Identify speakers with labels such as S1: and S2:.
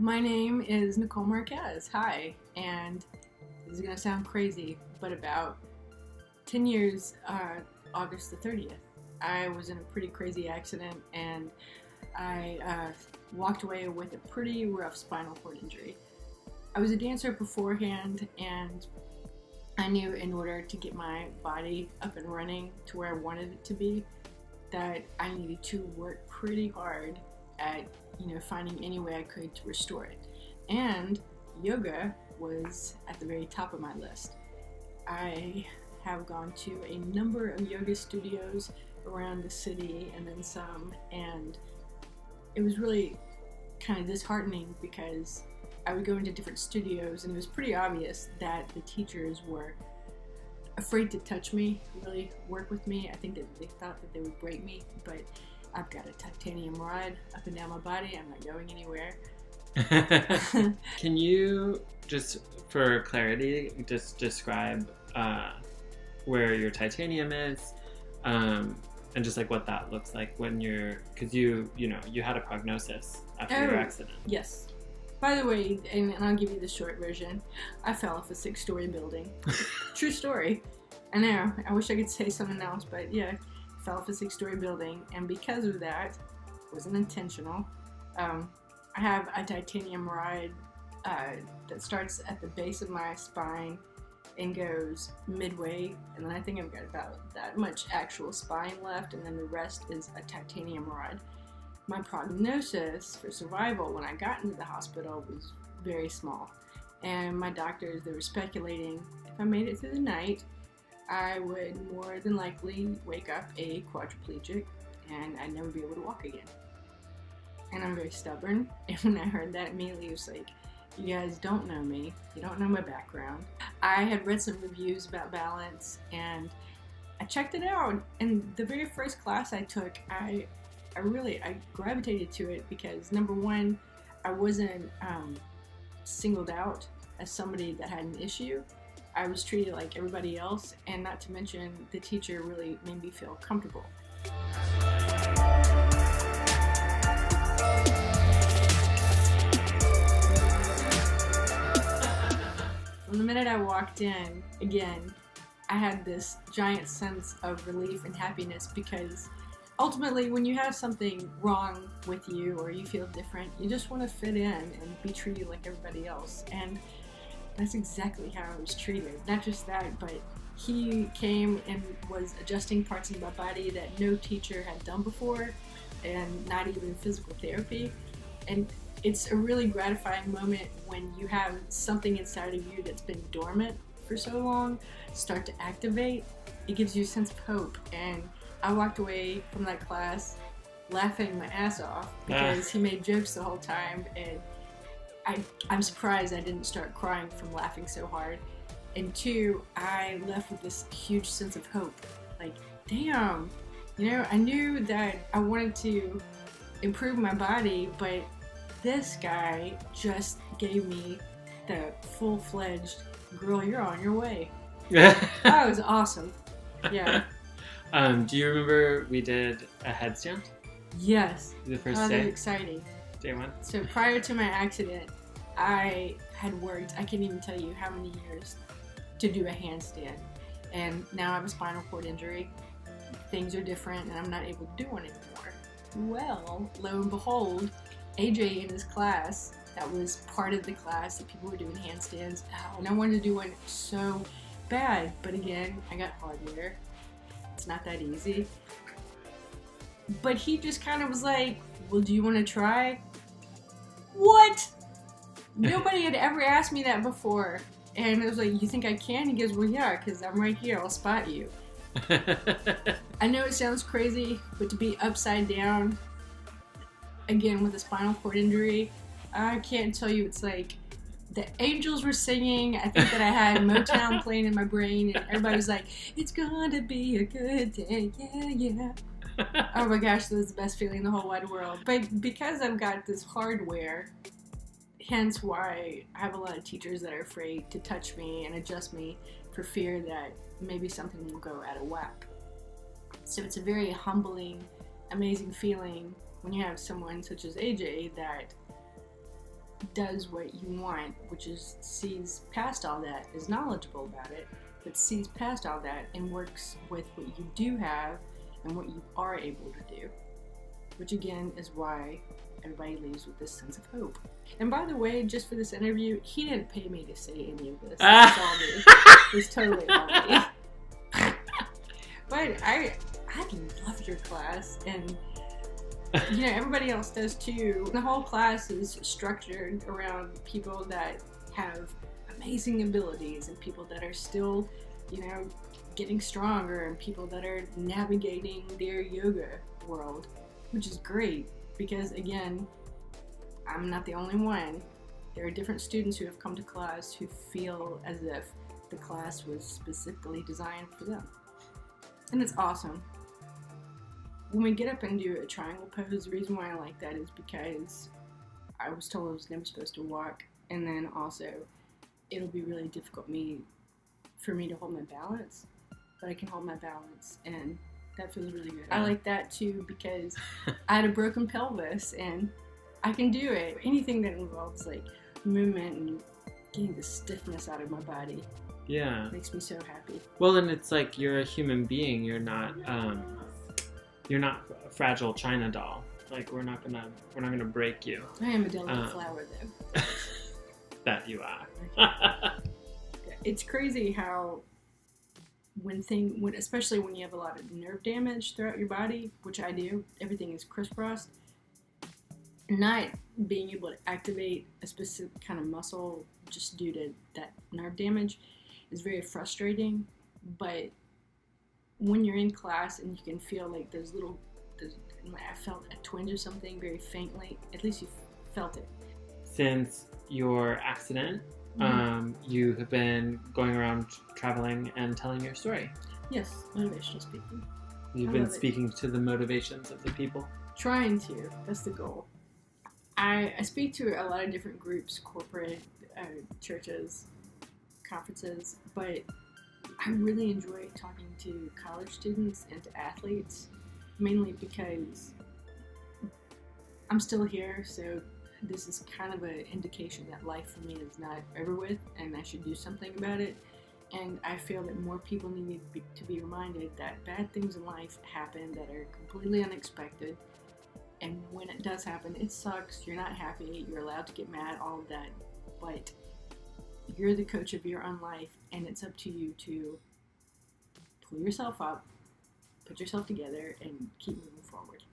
S1: My name is Nicole Marquez. Hi, and this is going to sound crazy, but about 10 years, August the 30th, I was in a pretty crazy accident, and I walked away with a pretty rough spinal cord injury. I was a dancer beforehand, and I knew in order to get my body up and running to where I wanted it to be, that I needed to work pretty hard at finding any way I could to restore it. And yoga was at the very top of my list. I have gone to a number of yoga studios around the city and then some, and it was really kind of disheartening because I would go into different studios and it was pretty obvious that the teachers were afraid to touch me, really work with me. I think that they thought that they would break me, but I've got a titanium rod up and down my body. I'm not going anywhere.
S2: Can you, just for clarity, just describe where your titanium is, and just like what that looks like when because you had a prognosis after your accident.
S1: Yes. By the way, and I'll give you the short version, I fell off a 6-story building. True story. I know. I wish I could say something else, but yeah. Fell off a 6-story building, and because of that, it wasn't intentional. I have a titanium rod that starts at the base of my spine and goes midway, and then I think I've got about that much actual spine left, and then the rest is a titanium rod. My prognosis for survival when I got into the hospital was very small, and my doctors, they were speculating if I made it through the night, I would more than likely wake up a quadriplegic and I'd never be able to walk again. And I'm very stubborn, and when I heard that immediately, it was like, you guys don't know me, you don't know my background. I had read some reviews about balance and I checked it out, and the very first class I took, I gravitated to it because, number one, I wasn't singled out as somebody that had an issue. I was treated like everybody else, and not to mention the teacher really made me feel comfortable. From the minute I walked in, again, I had this giant sense of relief and happiness because ultimately when you have something wrong with you or you feel different, you just want to fit in and be treated like everybody else. And that's exactly how I was treated. Not just that, but he came and was adjusting parts of my body that no teacher had done before, and not even physical therapy. And it's a really gratifying moment when you have something inside of you that's been dormant for so long start to activate. It gives you a sense of hope. And I walked away from that class laughing my ass off because he made jokes the whole time, and I'm surprised I didn't start crying from laughing so hard. And two, I left with this huge sense of hope. Like, damn, I knew that I wanted to improve my body, but this guy just gave me the full-fledged, girl, you're on your way. That was awesome. Yeah.
S2: Do you remember we did a headstand?
S1: Yes.
S2: The first
S1: day?
S2: That
S1: was exciting.
S2: Day one?
S1: So prior to my accident, I had worked, I can't even tell you how many years, to do a handstand. And now I have a spinal cord injury. Things are different and I'm not able to do one anymore. Well, lo and behold, AJ in his class, that was part of the class that people were doing handstands. And I wanted to do one so bad. But again, I got hardware. It's not that easy. But he just kind of was like, well, do you want to try? What? Nobody had ever asked me that before. And I was like, you think I can? He goes, well, yeah, because I'm right here. I'll spot you. I know it sounds crazy, but to be upside down, again, with a spinal cord injury, I can't tell you. It's like the angels were singing. I think that I had Motown playing in my brain, and everybody was like, it's gonna be a good day. Yeah, yeah. Oh my gosh, that was the best feeling in the whole wide world. But because I've got this hardware, hence why I have a lot of teachers that are afraid to touch me and adjust me for fear that maybe something will go out of whack. So it's a very humbling, amazing feeling when you have someone such as AJ that does what you want, which is sees past all that, is knowledgeable about it, but sees past all that and works with what you do have and what you are able to do. Which again is why everybody leaves with this sense of hope. And by the way, just for this interview, he didn't pay me to say any of this. It's all me. It's totally all me. But I love your class, and you know, everybody else does too. The whole class is structured around people that have amazing abilities and people that are still, you know, getting stronger, and people that are navigating their yoga world, which is great because, again, I'm not the only one. There are different students who have come to class who feel as if the class was specifically designed for them. And it's awesome. When we get up and do a triangle pose, the reason why I like that is because I was told I was never supposed to walk, and then also it'll be really difficult for me to hold my balance, but I can hold my balance, and that feels really good. I like that too because I had a broken pelvis, and I can do it. Anything that involves like movement and getting the stiffness out of my body, makes me so happy.
S2: Well, and it's like you're a human being. You're not a fragile china doll. Like we're not gonna break you.
S1: I am a delicate flower though.
S2: That you are.
S1: It's crazy how especially when you have a lot of nerve damage throughout your body, which I do, everything is crisscrossed. Not being able to activate a specific kind of muscle just due to that nerve damage is very frustrating. But when you're in class and you can feel like I felt a twinge of something very faintly, at least you felt it.
S2: Since your accident, you have been going around traveling and telling your story.
S1: Yes, motivational speaking.
S2: You've been speaking to the motivations of the people.
S1: Trying to. That's the goal. I speak to a lot of different groups, corporate, churches, conferences, but I really enjoy talking to college students and to athletes, mainly because I'm still here, so this is kind of an indication that life for me is not over with and I should do something about it. And I feel that more people need to be reminded that bad things in life happen that are completely unexpected. And when it does happen, it sucks. You're not happy. You're allowed to get mad, all of that. But you're the coach of your own life, and it's up to you to pull yourself up, put yourself together, and keep moving forward.